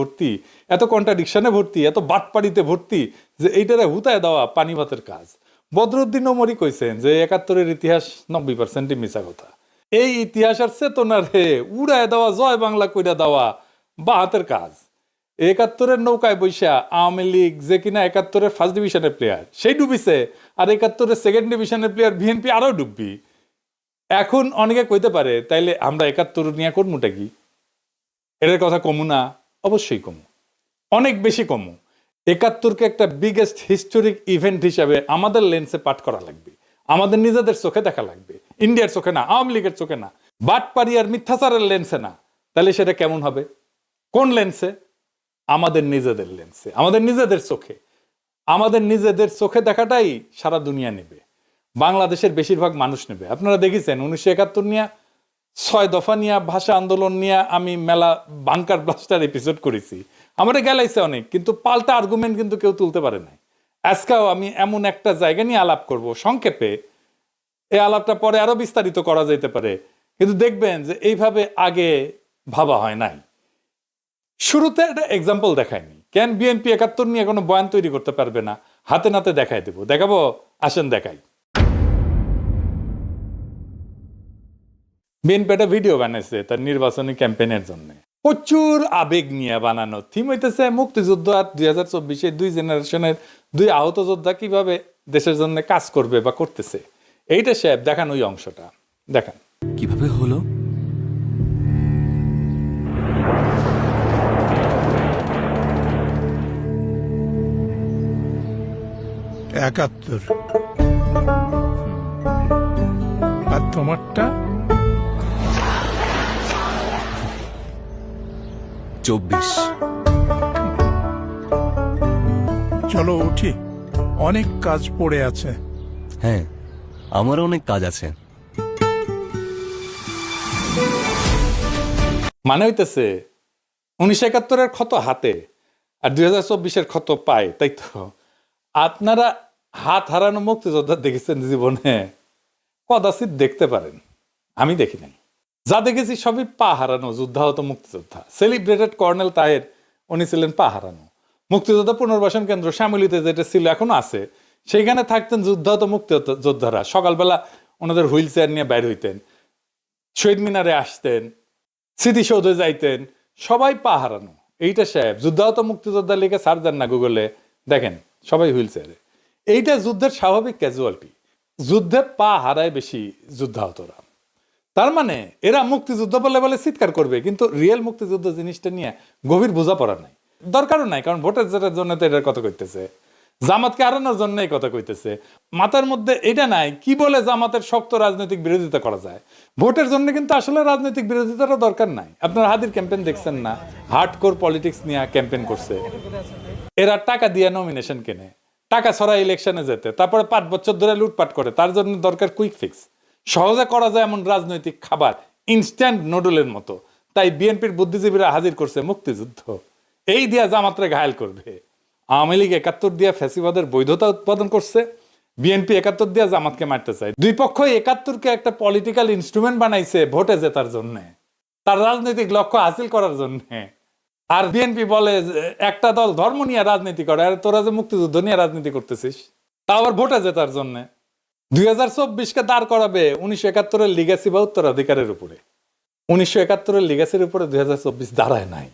ভর্তি, এত কন্ট্রাডিকশনে ভর্তি, এত বাটপাড়িতে ভর্তি যে এইটারে হুতায় দেওয়া পানি ভাতের কাজ। বদরুদ্দিন ওমরই কইছেন যে ৭১-এর ইতিহাস ৯০% মিছা কথা। এই ইতিহাস আর চেতনারে উড়ায় দেওয়া, জয় বাংলা কইরা দেওয়া বা হাতের কাজ। ৭১-এর নৌকায় বৈশা আওয়ামী লীগ যে কিনা ৭১-এর ফার্স্ট ডিভিশনের প্লেয়ার সেই ডুবিছে, আর ৭১-এর সেকেন্ড ডিভিশনের প্লেয়ার বিএনপি আরো ডুববি। এখন অনেকে কইতে পারে তাইলে আমরা ৭১ নিয়ে করমুটা কি? এটার কথা কমু না? অবশ্যই কমু, অনেক বেশি কমু। ৭১-কে একটা বিগেস্ট হিস্টোরিক ইভেন্ট হিসাবে আমাদের লেন্সে পাঠ করা লাগবে, আমাদের নিজেদের চোখে দেখা লাগবে, ইন্ডিয়ার চোখে না, আওয়ামী লীগের চোখে না, বাটপাড়ি আর মিথ্যাচারের লেন্সে না। তাহলে সেটা কেমন হবে? কোন লেন্সে? আমাদের নিজেদের লেন্সে, আমাদের নিজেদের চোখে। আমাদের নিজেদের চোখে দেখাটাই সারা দুনিয়া নেবে, বাংলাদেশের বেশিরভাগ মানুষ নেবে। আপনারা দেখেছেন ১৯৭১ নিয়ে ৬ দফা নিয়ে, ভাষা আন্দোলন নিয়ে আমি মেলা বাংকার ব্লাস্টার এপিসোড করেছি, আমাদের গেলাইছে অনেক, কিন্তু পাল্টা আর্গুমেন্ট কিন্তু কেউ তুলতে পারে নাই। আজকেও আমি এমন একটা জায়গা নিয়ে আলাপ করব সংক্ষেপে, এই আলাপটা পরে আরো বিস্তারিত করা যেতে পারে, কিন্তু দেখবেন যে এইভাবে আগে ভাবা হয় নাই। শুরুতে একটা এক্সাম্পল দেখায়নি। কেন বিএনপি ৭১ নিয়ে কোনো বয়ান তৈরি করতে পারবে না? হাতে নাতে দেখাই দেবো, দেখাবো, আসেন দেখাই। বিএনপি একটা ভিডিও বানাইছে তার নির্বাচনী ক্যাম্পেইনের জন্য, প্রচুর আবেগ নিয়ে বানানো। থিম হইতেছে মুক্তিযুদ্ধ আর ২০২৪-এ দুই জেনারেশনের দুই আহত যোদ্ধা কিভাবে দেশের জন্য কাজ করবে বা করতেছে। এইটা সাহেব দেখান, ওই অংশটা দেখান। কিভাবে হলো? একাত্তর। আর তোমারটা? ২৪। চলো উঠি, অনেক কাজ পড়ে আছে। হ্যাঁ, আমার অনেক কাজ আছে। মানে হইতেছে ১৯৭১-এর ক্ষত হাতে আর ২০২৪-এর ক্ষত পায়, তাই তো? আপনারা হাত হারানো মুক্তিযোদ্ধা দেখেছেন জীবনে? কদাচিৎ দেখতে পারেন, আমি দেখি নাই। যা দেখেছি সবই পা হারানো যুদ্ধাহত মুক্তিযোদ্ধা। সেলিব্রেটেড কর্নেল তাহের, উনি ছিলেন পা হারানো। মুক্তিযোদ্ধা পুনর্বাসন কেন্দ্র শ্যামলীতে যেটা ছিল, এখনো আছে, সেইখানে থাকতেন যুদ্ধাহত মুক্তিযোদ্ধারা। সকালবেলা ওনাদের হুইল চেয়ার নিয়ে বাইর হইতেন, শহীদ মিনারে আসতেন, স্মৃতিসৌধে যাইতেন, সবাই পা হারানো। এইটা সাহেব যুদ্ধাহত মুক্তিযোদ্ধা লিখে সার্চ দেন না গুগলে, দেখেন সবাই হুইল চেয়ারে। এইটা যুদ্ধের স্বাভাবিক ক্যাজুয়ালিটি। যুদ্ধে পা হারায় বেশি যুদ্ধাহতরা। তার মানে এরা মুক্তিযুদ্ধ বলে বলে চিৎকার করবে, কিন্তু রিয়েল মুক্তিযুদ্ধ জিনিসটা নিয়ে গভীর বোঝাপড়া নাই, দরকারও নাই। কারণ ভোটের জেতার জন্য তো এটার কথা কইতেছে, জামাতকে হারানোর জন্য এই কথা কইতেছে। মাথার মধ্যে এটা নাই কি বলে জামাতের শক্ত রাজনৈতিক বিরোধিতা করা যায়। ভোটের জন্য কিন্তু আসলে রাজনৈতিক বিরোধিতারও দরকার নাই। আপনারা হাদির ক্যাম্পেইন দেখছেন না? হার্ডকোর পলিটিক্স নিয়ে ক্যাম্পেইন করছে। এরা টাকা দিয়ে নমিনেশন কেনে, টাকা ছড়া ইলেকশনে যেতে, তারপরে ৫ বছর ধরে লুটপাট করে। তার জন্য দরকার কুইক ফিক্স, সহজে করা যায় এমন রাজনৈতিক খাবার, ইনস্ট্যান্ট নুডলের মতো। তাই বিএনপির বুদ্ধিজীবীরা হাজির করছে মুক্তিযুদ্ধ, এই দিয়া জামাতরে ঘায়াল করবে। আওয়ামী লীগ ৭১ দিয়া ফ্যাসিবাদের বৈধতা উৎপাদন করছে, বিএনপি ৭১ দিয়া জামাতকে মারতে চায়। দুই পক্ষই ৭১-কে একটা পলিটিক্যাল ইনস্ট্রুমেন্ট বানাইছে ভোটে জেতার জন্য, তার রাজনৈতিক লক্ষ্য হাসিল করার জন্য। আর বিএনপি বলে একটা দল ধর্ম নিয়ে রাজনীতি করে, আর তোরা যে মুক্তিযুদ্ধ নিয়ে রাজনীতি করতেছিস, তা আবার ভোটে জেতার জন্য। ২০২৪-কে দাঁড় করাবে ১৯৭১-এর লিগ্যাসি বা উত্তরাধিকারের উপরে। ১৯৭১-এর লিগ্যাসির উপরে ২০২৪ দাঁড়ায় নাই।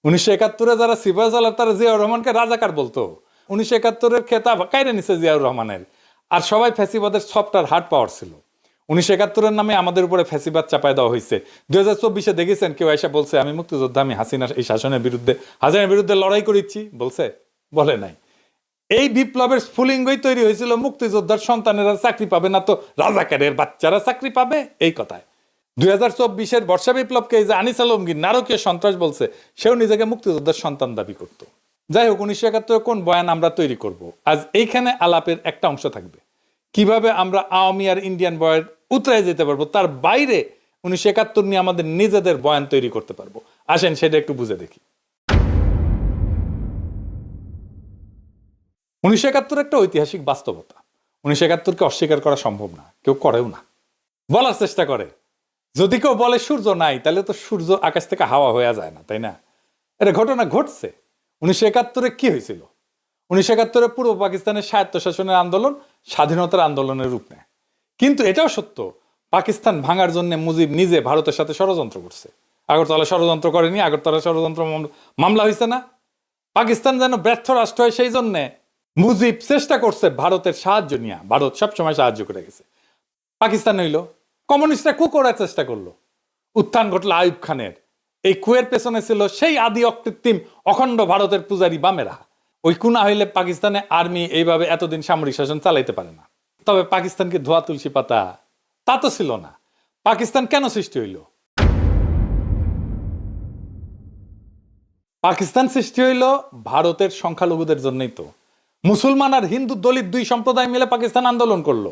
১৯৭১-এ যারা সিপাহি সালার, তারা জিয়াউর রহমানকে রাজাকার বলতো। ১৯৭১-এর খেতাব কাইরে নিছে জিয়াউর রহমানের। আর সবাই ফ্যাসিবাদের সফট আর হার্ড পাওয়ার ছিল। ১৯৭১-এর নামে আমাদের উপরে ফ্যাসিবাদ চাপায় দেওয়া হয়েছে। ২০২৪-এ দেখেছেন কেউ এসে বলছে আমি মুক্তিযোদ্ধা, আমি হাসিনার এই শাসনের বিরুদ্ধে, হাসিনার বিরুদ্ধে লড়াই করেছি? বলছে? বলে নাই। এই বিপ্লবের স্ফুলিঙ্গই তৈরি হয়েছিল মুক্তিযোদ্ধার সন্তানেরা চাকরি পাবে না তো রাজাকারের বাচ্চারা চাকরি পাবে, এই কথায়। ২০২৪-এর বর্ষা বিপ্লবকে এই যে আনিস আলমগীর নারকীয় সন্ত্রাস বলছে, সেও নিজেকে মুক্তিযোদ্ধার সন্তান দাবি করত। যাই হোক, ১৯৭১ কোন বয়ান আমরা তৈরি করব, আজ এইখানে আলাপের একটা অংশ থাকবে। কিভাবে আমরা আওয়ামী আর ইন্ডিয়ান বয়ান উতরাই যেতে পারবো, তার বাইরে ১৯৭১ নিয়ে আমাদের নিজেদের বয়ান তৈরি করতে পারবো। আসেন সেটা একটু বুঝে দেখি। ১৯৭১ একটা ঐতিহাসিক বাস্তবতা। ১৯৭১-কে অস্বীকার করা সম্ভব না, কেউ করেও না, বলার চেষ্টা করে। যদি কেউ বলে সূর্য নাই, তাহলে তো সূর্য আকাশ থেকে হাওয়া হয়ে যায় না, তাই না? এটা ঘটনা ঘটছে। 1971-এ কি হয়েছিল? 1971-এ পূর্ব পাকিস্তানের স্বায়ত্তশাসনের আন্দোলন স্বাধীনতার আন্দোলনের রূপ নেয়। কিন্তু এটাও সত্য, পাকিস্তান ভাঙার জন্য মুজিব নিজে ভারতের সাথে ষড়যন্ত্র করছে। আগরতলা ষড়যন্ত্র করেনি, আগরতলা ষড়যন্ত্র মামলা হয়েছে না? পাকিস্তান যেন ব্যর্থ রাষ্ট্র হয় সেই জন্যে মুজিব চেষ্টা করছে ভারতের সাহায্য নিয়ে। ভারত সবসময় সাহায্য করে গেছে। পাকিস্তান হইল কমিউনিস্টরা কু করার চেষ্টা করলো, উত্থান ঘটলো আইয়ুব খানের। এই কুয়ের পেছনে ছিল সেই আদি অকৃত্রিম অখণ্ড ভারতের পূজারী বামেরা। ওই কুনা হইলে পাকিস্তানে আর্মি এইভাবে এতদিন সামরিক শাসন চালাইতে পারে না। তবে পাকিস্তানকে ধোয়া তুলসী পাতা তা তো ছিল না। পাকিস্তান কেন সৃষ্টি হইল? পাকিস্তান সৃষ্টি হইল ভারতের সংখ্যালঘুদের জন্যই তো। মুসলমান আর হিন্দু দলিত দুই সম্প্রদায় মিলে পাকিস্তান আন্দোলন করলো।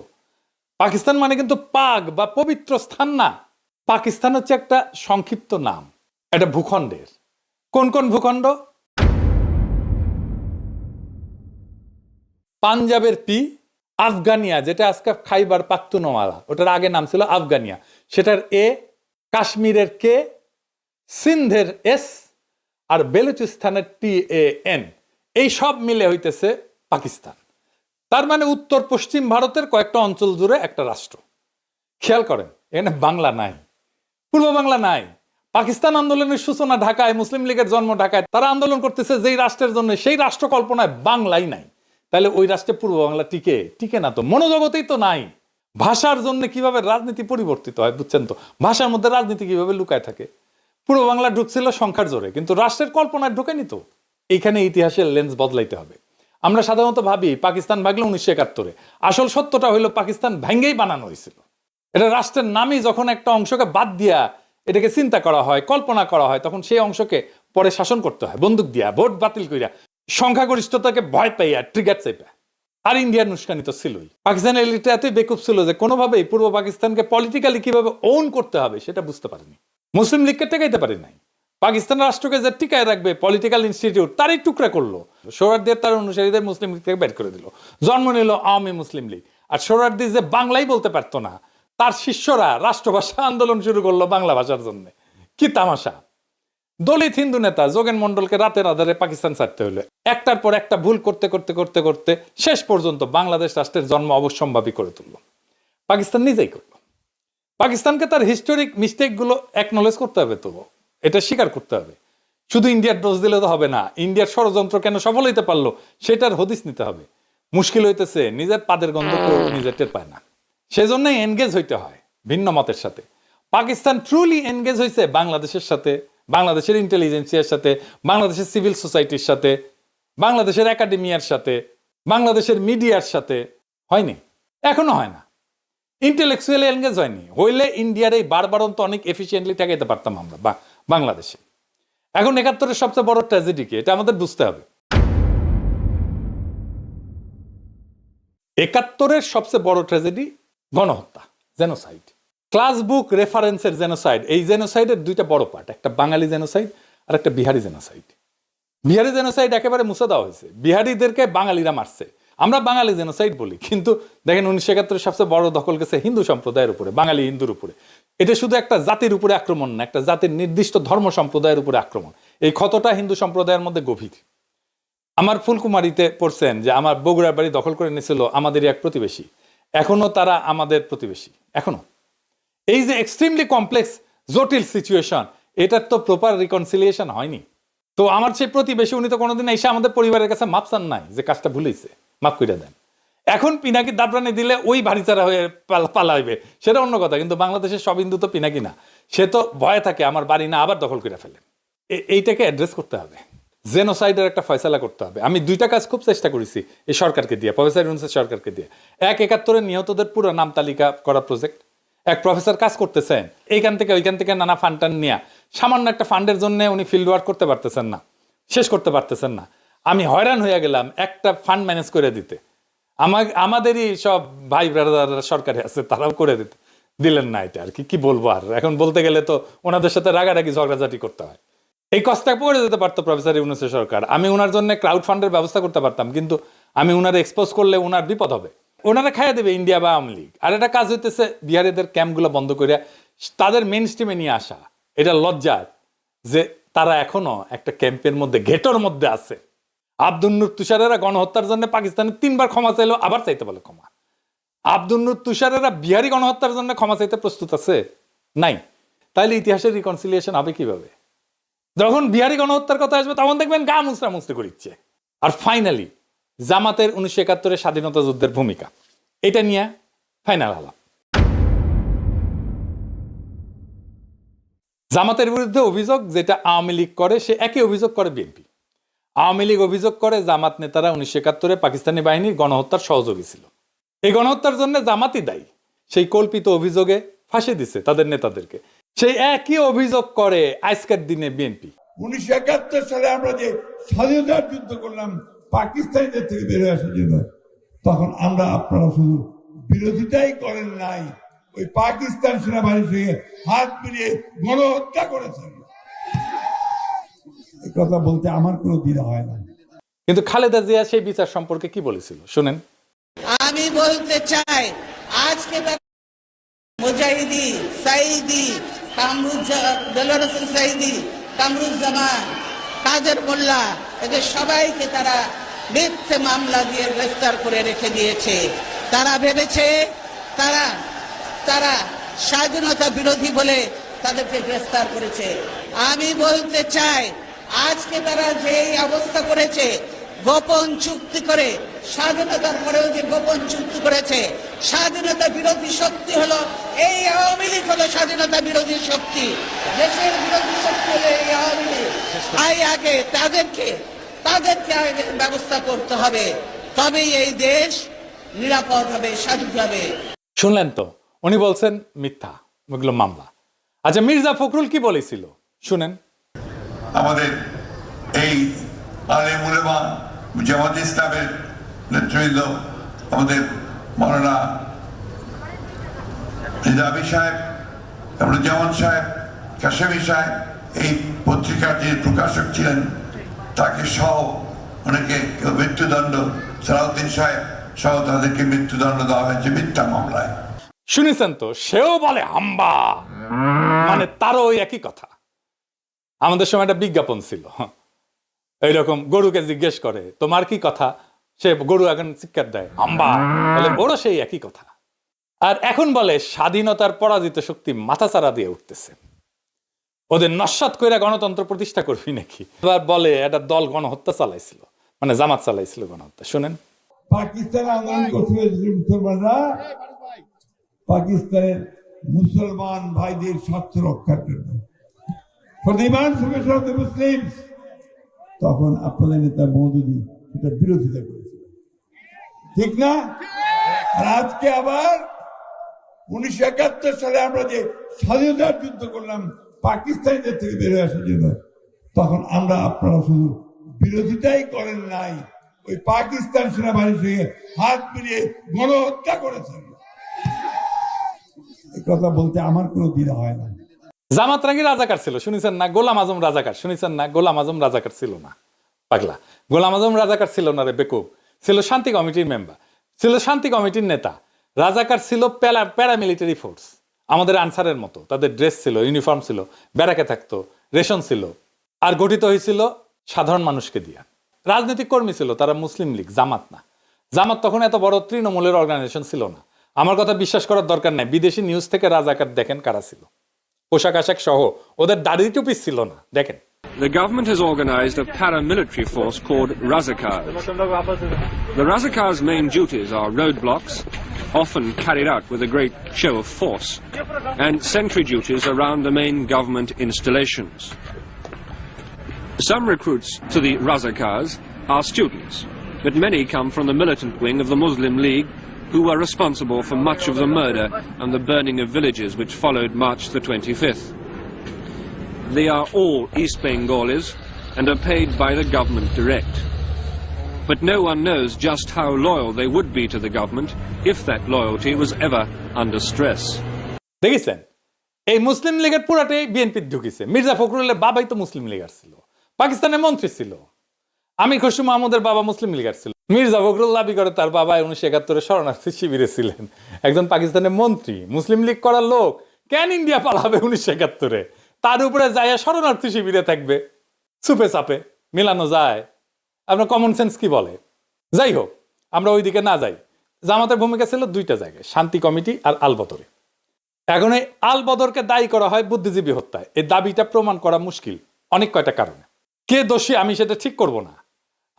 পাকিস্তান মানে কিন্তু পাক বা পবিত্র স্থান না। পাকিস্তান হচ্ছে একটা সংক্ষিপ্ত নাম, এটা ভূখণ্ডের। কোন কোন ভূখণ্ড? পাঞ্জাবের পি, আফগানিয়া যেটা আজকে খাইবার পাখতুনওয়ালা, ওটার আগে নাম ছিল আফগানিয়া, সেটার এ, কাশ্মীরের কে, সিন্ধের এস, আর বেলুচিস্তানের TAN, এই সব মিলে হইতেছে পাকিস্তান। তার মানে উত্তর পশ্চিম ভারতের কয়েকটা অঞ্চল জুড়ে একটা রাষ্ট্র। খেয়াল করেন, এখানে বাংলা নাই, পূর্ব বাংলা নাই। পাকিস্তান আন্দোলনের সূচনা ঢাকায়, মুসলিম লীগের জন্ম ঢাকায়। তারা আন্দোলন করতেছে যেই রাষ্ট্রের জন্য, সেই রাষ্ট্র কল্পনায় বাংলাই নাই। তাহলে ওই রাষ্ট্রে পূর্ব বাংলা টিকে না তো, মনোজগতেই তো নাই। ভাষার জন্য কিভাবে রাজনীতি পরিবর্তিত হয় বুঝছেন তো? ভাষার মধ্যে রাজনীতি কিভাবে লুকায় থাকে। পূর্ব বাংলা ঢুকছিল সংখ্যার জোরে, কিন্তু রাষ্ট্রের কল্পনায় ঢুকেনি তো। এইখানে ইতিহাসের লেন্স বদলাইতে হবে। আমরা সাধারণত ভাবি পাকিস্তান ভাগলো 1971-এ। আসল সত্যটা হইলো পাকিস্তান ভেঙ্গেই বানানো হয়েছিল। এটা রাষ্ট্রের নামই যখন একটা অংশকে বাদ দিয়া এটাকে চিন্তা করা হয়, কল্পনা করা হয়, তখন সেই অংশকে পরে শাসন করতে হয় বন্দুক দিয়া, ভোট বাতিল করিয়া, সংখ্যাগরিষ্ঠতাকে ভয় পাইয়া, ট্রিগার চাইপা। আর ইন্ডিয়ার উস্কানি তো ছিলই। পাকিস্তানের এলিটটা এতই বেকুব ছিল যে কোনোভাবেই পূর্ব পাকিস্তানকে পলিটিক্যালি কিভাবে ওন করতে হবে সেটা বুঝতে পারেনি। মুসলিম লীগকে টেকাইতে পারে নাই। পাকিস্তান রাষ্ট্রকে যে টিকায় রাখবে পলিটিক্যাল ইনস্টিটিউট, তারই টুকরা করলো। সোহরাওয়ার্দীর তার অনুসারীদের মুসলিম লীগ থেকে বের করে দিল। জন্ম নিল আওয়ামী মুসলিম লীগ। আর সোহরাওয়ার্দী যে বাংলাই বলতে পারতো না, তার শিষ্যরা রাষ্ট্রভাষা আন্দোলন শুরু করলো বাংলা ভাষার জন্য। কি তামাশা! দলিত হিন্দু নেতা যোগেন মন্ডলকে রাতের আধারে পাকিস্তান ছাড়তে হলো। একটার পর একটা ভুল করতে করতে করতে করতে শেষ পর্যন্ত বাংলাদেশ রাষ্ট্রের জন্ম অবশ্যম্ভাবী করে তুলল। পাকিস্তান নিজেই করলো। পাকিস্তানকে তার হিস্টোরিক মিস্টেক গুলো অ্যাকনলেজ করতে হবে, তো এটা স্বীকার করতে হবে। শুধু ইন্ডিয়ার দোষ দিলে তো হবে না। ইন্ডিয়ার ষড়যন্ত্র কেন সফল হইতে পারলো সেটার হদিস নিতে হবে। মুশকিল হইতেছে নিজের পাদের গন্ধ কেউ নিজের টের পায় না। সেজন্যই এনগেজ হইতে হয় ভিন্ন মতের সাথে। পাকিস্তান ট্রুলি এনগেজ হয়েছে বাংলাদেশের সাথে, বাংলাদেশের ইন্টেলিজেন্সিয়ার সাথে, বাংলাদেশের সিভিল সোসাইটির সাথে, বাংলাদেশের একাডেমিয়ার সাথে, বাংলাদেশের মিডিয়ার সাথে। হয়নি, এখনো হয় না। ইন্টেলেকচুয়ালি এনগেজ হয়নি। হইলে ইন্ডিয়ার এই বারবারন্ত অনেক এফিসিয়েন্টলি ঠেকাইতে পারতাম আমরা বাংলাদেশে। এখন 71-এর সবচেয়ে বড় ট্র্যাজেডি কি, এটা আমাদের বুঝতে হবে। 71-এর সবচেয়ে বড় ট্র্যাজেডি গণহত্যা, জেনোসাইড। ক্লাস বুক রেফারেন্সের জেনোসাইড। এই জেনোসাইডের দুইটা বড় পার্ট, একটা বাঙালি জেনোসাইড আর একটা বিহারি জেনোসাইড। বিহারি জেনোসাইড একেবারে মুছে দেওয়া হয়েছে, বিহারিদেরকে বাঙালিরা মারছে। আমরা বাঙালি জেনোসাইড বলি, কিন্তু দেখেন 1971-এর সবচেয়ে বড় দখল গেছে হিন্দু সম্প্রদায়ের উপরে, বাঙালি হিন্দুর উপরে। এটা শুধু একটা জাতির উপরে আক্রমণ না, একটা জাতির নির্দিষ্ট ধর্ম সম্প্রদায়ের উপরে আক্রমণ। এই ক্ষতটা হিন্দু সম্প্রদায়ের মধ্যে গভীর। আমার ফুলকুমারিতে পড়ছেন যে আমার বগুড়ার বাড়ি দখল করে নিয়েছিল আমাদেরই এক প্রতিবেশী। এখনো তারা আমাদের প্রতিবেশী, এখনো। এই যে এক্সট্রিমলি কমপ্লেক্স জটিল সিচুয়েশন, এটার তো প্রপার রিকনসিলিয়েশন হয়নি। তো আমার সেই প্রতিবেশী, উনি তো কোনোদিন এসে আমাদের পরিবারের কাছে মাপ চান নাই যে কাজটা ভুলেছে, মাফ করে দেন। এখন পিনাকি দাবরানি দিলে ওই ভারিচারা হয়ে পালাইবে, সেটা অন্য কথা। কিন্তু বাংলাদেশের সব হিন্দু তো পিনাকি না, সে তো ভয়ে থাকে আমার বাড়ি না আবার দখল করে ফেলে। এইটাকে অ্যাড্রেস করতে হবে, জেনোসাইডের একটা ফয়সালা করতে হবে। আমি দুইটা কাজ খুব চেষ্টা করেছি এই সরকারকে দিয়ে, প্রফেসর ইউনূসের সরকারকে দিয়ে। 71-এর নিহতদের পুরো নাম তালিকা করা প্রজেক্ট। এক প্রফেসর কাজ করতেছেন, এইখান থেকে ওইখান থেকে নানা ফান্ড টান নিয়ে, সামান্য একটা ফান্ডের জন্য উনি ফিল্ড ওয়ার্ক করতে পারতেছেন না, শেষ করতে পারতেছেন না। আমি হয়রান হয়ে গেলাম একটা ফান্ড ম্যানেজ করে দিতে। আমাদেরই সব ভাই ব্রাদাররা সরকারে আছে, তারাও করে দিলেন না। এটা আর কি বলবো। আর এখন বলতে গেলে তো ওনাদের সাথে রাগারাগি ঝগড়াঝাটি করতে হয়। এই কষ্টটা করে দিতে পারতো প্রফেসর ইউনূসের সরকার। আমি ওনার জন্য ক্রাউড ফান্ডের ব্যবস্থা করতে পারতাম, কিন্তু আমি ওনারা এক্সপোজ করলে ওনার বিপদ হবে। ওনারা খাইয়া দেবে ইন্ডিয়া বা আওয়ামী লীগ। আর এটা কাজ হইতেছে বিহারিদের ক্যাম্পগুলো বন্ধ করে তাদের মেইন স্ট্রিমে নিয়ে আসা। এটা লজ্জার যে তারা এখনো একটা ক্যাম্পের মধ্যে, ঘেটোর মধ্যে আছে। আব্দুল নূর তুষারেরা গণহত্যার জন্য পাকিস্তানে 3 বার ক্ষমা চাইলো, আবার চাইতে বলে ক্ষমা। আব্দুল নূর তুষারেরা বিহারি গণহত্যার জন্য ক্ষমা চাইতে প্রস্তুত আছে? নাই। তাইলে ইতিহাসের রিকনসিলিয়েশন হবে কিভাবে? যখন বিহারি গণহত্যার কথা আসবে তখন দেখবেন গা মুচড়া মুচড়ি করিচ্ছে। আর ফাইনালি জামাতের 1971 স্বাধীনতা যুদ্ধের ভূমিকা, এটা নিয়ে ফাইনাল আলাপ। জামাতের বিরুদ্ধে অভিযোগ যেটা আওয়ামী লীগ করে, সে একই অভিযোগ করে বিএনপি। আওয়ামী লীগ অভিযোগ করে জামাত নেতারা 1971 পাকিস্তানি বাহিনীর গণহত্যার সহযোগী ছিল। এই গণহত্যার জন্য জামাতই দায়ী। সেই কল্পিত অভিযোগে ফাঁসি দিচ্ছে তাদের নেতাদেরকে। সেই একই অভিযোগ করে আজকের দিনে বিএনপি। 1971 সালে আমরা যে স্বাধীনতার যুদ্ধ করলাম পাকিস্তানিদের থেকে বেরিয়ে আসার জন্য, তখন আমরা আপনারা শুধু বিরোধিতাই করেন নাই, ওই পাকিস্তান সেনাবাহিনীর সঙ্গে হাত মিলিয়ে গণহত্যা করেছেন। এই কথা বলতে আমার কোনো দ্বিধা হয় না। কিন্তু খালেদা জিয়া সেই বিচার সম্পর্কে কি বলেছিল শুনেন। আমি বলতে চাই, আজকে মুজাহিদি, সাইদি, দেলোয়ার হোসেন সাইদি, কামরুজ্জামান, কাদের মোল্লা, এদের সবাইকে তারা মিথ্যে মামলা দিয়ে গ্রেফতার করে রেখে দিয়েছে। তারা ভেবেছে তারা স্বাধীনতা বিরোধী বলে তাদেরকে গ্রেফতার করেছে। আমি বলতে চাই, আজকে তারা যে অবস্থা করেছে, গোপন চুক্তি করে, স্বাধীনতার পরেও যে গোপন চুক্তি করেছে, স্বাধীনতা বিরোধী শক্তি হলো এই আওয়ামী লীগ, হলো স্বাধীনতা বিরোধী শক্তি, দেশের বিরোধী শক্তি হলো এই আওয়ামী লীগ। আগে তাদেরকে আগে ব্যবস্থা করতে হবে, তবেই এই দেশ নিরাপদ হবে, স্বাধীন হবে। শুনলেন তো, উনি বলছেন মিথ্যা, ওগুলো মামলা। আচ্ছা, মির্জা ফখরুল কি বলেছিল শুনেন। আমাদের এই আলেম উলেমা জামাত ইসলামের নেতৃবৃন্দ, আমাদের মৌলানা নিজামী সাহেব, জামান সাহেব, কাশেমি সাহেব, এই পত্রিকার যে প্রকাশক ছিলেন তাকে সহ অনেকে মৃত্যুদণ্ড, সালাউদ্দিন সাহেব সহ তাদেরকে মৃত্যুদণ্ড দেওয়া হয়েছে মিথ্যা মামলায়। শুনেছেন তো, সেও বলে হাম্বা, মানে তারও ওই একই কথা। আমাদের সময় একটা বিজ্ঞাপন ছিল এইরকম, গরুকে জিজ্ঞেস করে তোমার কি কথা, সে গরু এখন চিৎকার দেয় হাম্বা, বলে ওরও সেই একই কথা। আর এখন বলে স্বাধীনতার পরাজিত শক্তি মাথাচাড়া দিয়ে উঠতেছে, ওদের নস্যাৎ করে গণতন্ত্র প্রতিষ্ঠা করবি নাকি। এবার বলে একটা দল গণহত্যা চালাইছিল, মানে জামাত চালাইছিল গণহত্যা। শুনেন, পাকিস্তানে আন্দোলন করতে মুসলমানরা পাকিস্তানের মুসলমান ভাইদের স্বার্থ রক্ষার জন্য, মুসলিম, তখন আপনাদের নেতা মওদুদি এটা বিরোধিতা করেছিল, ঠিক না? আর আজকে আবার 1971 সালে আমরা যে স্বাধীনতার যুদ্ধ করলাম পাকিস্তানিদের থেকে বেরিয়ে আসার জন্য, তখন আমরা আপনারা শুধু বিরোধিতাই করেন নাই, ওই পাকিস্তান সেনাবাহিনীর সঙ্গে হাত মিলিয়ে গণহত্যা করেছেন। এই কথা বলতে আমার কোনো দ্বিধা হয় না। জামাত নাকি রাজাকার ছিল, শুনেছেন না? গোলাম আজম রাজাকার, শুনেছেন না? গোলাম আজম রাজাকার ছিল না, পাগলা। গোলাম আজম রাজাকার ছিল না রে বেকুব, ছিল শান্তি কমিটির মেম্বার, ছিল শান্তি কমিটির নেতা। রাজাকার ছিল প্যারামিলিটারি ফোর্স, আমাদের আনসারের মতো। তাদের ড্রেস ছিল, ইউনিফর্ম ছিল, ব্যারাকে থাকতো, রেশন ছিল, আর গঠিত হয়েছিল সাধারণ মানুষকে দিয়া। রাজনৈতিক কর্মী ছিল তারা, মুসলিম লীগ, জামাত না। জামাত তখন এত বড় তৃণমূলের অর্গানাইজেশন ছিল না। আমার কথা বিশ্বাস করার দরকার নাই, বিদেশি নিউজ থেকে রাজাকার দেখেন কারা ছিল, পোশাক আশাক সহ, ওদের দাড়ি টুপি ছিল না। দেখেন, The government has organized a paramilitary force called Razakars. The Razakars' main duties are roadblocks, often carried out with a great show of force, and sentry duties around the main government installations. Some recruits to the Razakars are students, but many come from the militant wing of the Muslim League, who were responsible for much of the murder and the burning of villages which followed March the 25th. They are all East Bengalis and are paid by the government direct. But no one knows just how loyal they would be to the government if that loyalty was ever under stress. দেখেছেন, এই মুসলিম লীগের পুরাটাই BNP ঢুকিছে। Mirza ফখরুলের বাবাই তো মুসলিম লীগার ছিল, পাকিস্তানের মন্ত্রী ছিল। আমির খসরু মাহমুদের বাবা মুসলিম লীগার ছিল। মির্জা ফখরুল দাবি করে তার বাবা 1971 শরণার্থী শিবিরে ছিলেন, একজন পাকিস্তানের মন্ত্রী, মুসলিম লীগ করার লোক। কেন ইন্ডিয়া পালাবে 1971? তার উপরে যায় শরণার্থী শিবিরে থাকবে, সুপে চাপে মিলানো যায়? আপনার কমন সেন্স কি বলে? যাই হোক, আমরা ওইদিকে না যাই। জামাতের ভূমিকা ছিল দুইটা জায়গায়, শান্তি কমিটি আর আলবদরে। এখন এই আলবদরকে দায়ী করা হয় বুদ্ধিজীবী হত্যায়। এই দাবিটা প্রমাণ করা মুশকিল অনেক কয়টা কারণে। কে দোষী আমি সেটা ঠিক করব না,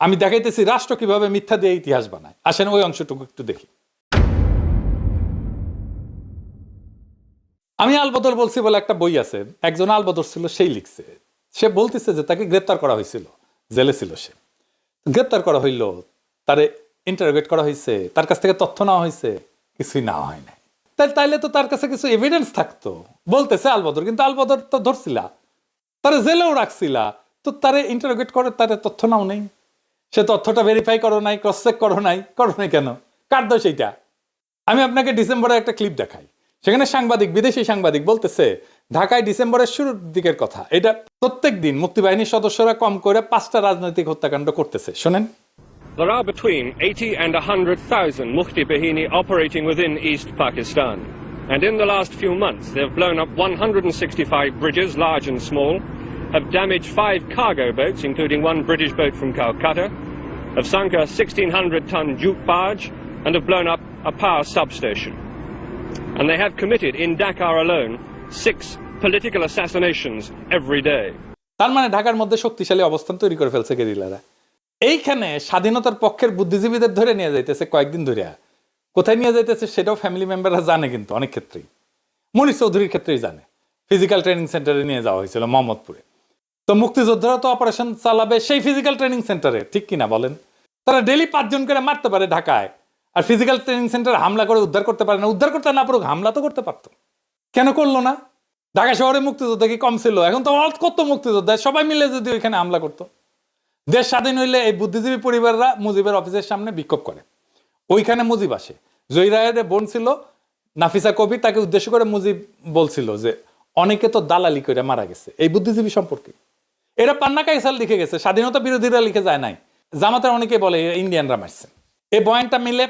আমি দেখাইতেছি রাষ্ট্র কিভাবে মিথ্যা দিয়ে ইতিহাস বানায়। আসেন ওই অংশটুকু একটু দেখি। আমি আলবদর বলছি বলে একটা বই আছে, একজন আলবদর ছিল সেই লিখছে। সে বলতেছে যে তাকে গ্রেপ্তার করা হয়েছিল, জেলে ছিল সে, গ্রেপ্তার করা হইল, তারে ইন্টারোগেট করা হয়েছে, তার কাছ থেকে তথ্য নেওয়া হয়েছে, কিছুই নেওয়া হয় না। তাইলে তো তার কাছে কিছু এভিডেন্স থাকতো, বলতেছে আলবদর। কিন্তু আলবদর তো ধরছিলা, তারে জেলেও রাখছিলা, তো তারে ইন্টারোগেট করে তারে তথ্য নাও নেই, সে তথ্যটা ভেরিফাই করো নাই, ক্রস চেক করো নাই কেন? কার দোষ এইটা? আমি আপনাকে ডিসেম্বরে একটা ক্লিপ দেখাই, সেখানে সাংবাদিক, বিদেশি সাংবাদিক বলতেছে ঢাকায় ডিসেম্বরের শুরুর দিকের কথা, এটা প্রত্যেক দিন মুক্তিবাহিনীর সদস্যরা কম করে 5টা রাজনৈতিক হত্যাকাণ্ড করতেছে। শোনেন, There are between 80 and 100,000 Mufti Bahini operating within East Pakistan. And in the last few months, they've blown up 165 bridges, large and small, have damaged 5 cargo boats, including one British boat from Calcutta, have sunk a 1,600-ton jute barge, and have blown up a power substation. And they have committed, in Dakar alone, 6 political assassinations every day. তার মানে ঢাকার মধ্যে শক্তিশালী অবস্থান তৈরি করে ফেলছে গেরিলারা। এইখানে স্বাধীনতার পক্ষের বুদ্ধিজীবীদের ধরে নিয়ে যাইতেছে কয়েকদিন ধরে। কোথায় নিয়ে যাইতেছে সেটাও ফ্যামিলি মেম্বাররা জানে, কিন্তু অনেক ক্ষেত্রেই, মনির চৌধুরীর ক্ষেত্রেই জানে। ফিজিক্যাল ট্রেনিং সেন্টারে নিয়ে যাওয়া হয়েছিল মোহাম্মদপুরে। তো মুক্তিযোদ্ধারা তো অপারেশন চালাবে সেই ফিজিক্যাল ট্রেনিং সেন্টারে, ঠিক কিনা বলেন? তারা ডেলি 5 জন করে মারতে পারে ঢাকায়, আর ফিজিক্যাল ট্রেনিং সেন্টারে হামলা করে উদ্ধার করতে পারে না। উদ্ধার করতে না পারুক, হামলা তো করতে পারতো, কেন করলো না? ঢাকা শহরে মুক্তিযোদ্ধা কি কম ছিল? এখন তো কত মুক্তিযোদ্ধা, সবাই মিলে যদি ওইখানে হামলা করতো। দেশ স্বাধীন হইলে এই বুদ্ধিজীবী পরিবাররা মুজিবের অফিসের সামনে বিক্ষোভ করে, ওইখানে মুজিব আসে। জহিরায়ের বোন ছিল নাফিসা কবি, তাকে উদ্দেশ্য করে মুজিব বলছিল যে অনেকে তো দালালি করে মারা গেছে এই বুদ্ধিজীবী সম্পর্কে। এরা পান্না কাইসাল লিখে গেছে, স্বাধীনতা বিরোধীরা লিখে যায় নাই। জামাতের অনেকে বলে ইন্ডিয়ানরা মারছে। এই বয়ানটা মিলে